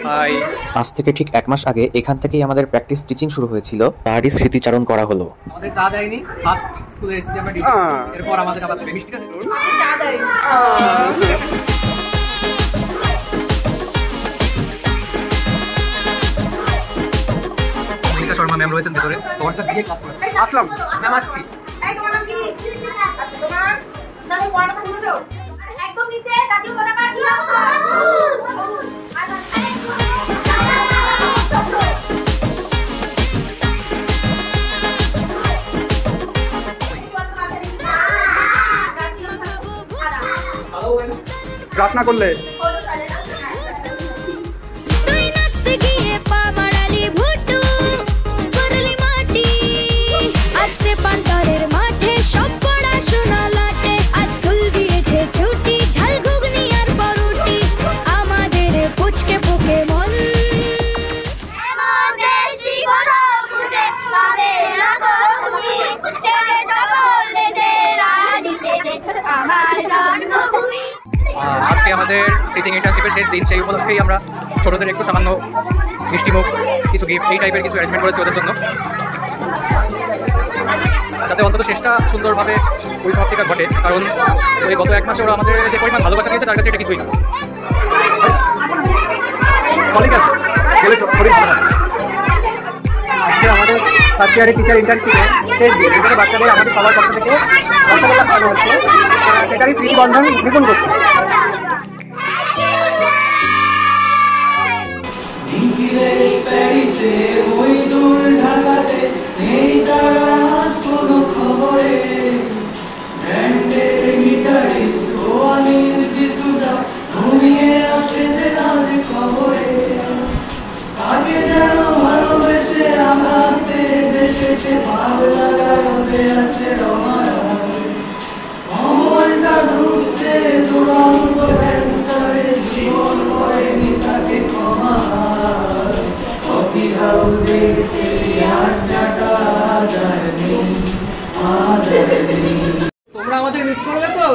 High. আজ থেকে ঠিক 1 মাস আগে এখান থেকেই আমাদের প্র্যাকটিস টিচিং শুরু হয়েছিল, তারই স্মৃতিচারণ করা হলো। আমাদের চা দেয়নি, ফার্স্ট স্কুলে এসেছি আমরা, এরপর আমাদের আবার মিষ্টিটা দিল, চা দেয়। মনিকা শর্মা ম্যাম রয়েছেন ভেতরে, দরজা দিয়ে ক্লাস করছে। আসলাম ম্যাম, আসছি। এই তোমার নাম কি? আচ্ছা তোমার তাহলে ওয়ার্ডটা বলে দাও। একদম নিচে জাতীয় পতাকা কি আছে? সবুজ। ব্রাশ না করলে আজকে আমাদের টিচিং ইন্টার্নশিপের শেষ দিন, সেই উপলক্ষেই আমরা ছোটদের একটু সামান্য মিষ্টিমুখ, কিছু গিফট, এই টাইপের কিছু অ্যারেঞ্জমেন্ট করেছি ওদের জন্য, যাতে অন্তত শেষটা সুন্দরভাবে পরিসমাপ্তিটা ঘটে। কারণ ওই গত 1 মাসে ওরা আমাদের যে পরিমাণ ভালোবাসা দিয়েছে তার কাছে এটা কিছুই না। আজকে আমাদের ফার্স্ট ইয়ারের টিচার ইন্টার্নশিপে শেষ দিন, যেখানে বাচ্চাদের আমাদের সবার পক্ষ থেকে রসগোল্লা খাওয়ানো হচ্ছে, সেটারই স্মৃতিবন্ধন নিপুণ করছে। তোমরা আমাদের মিস করবে তো?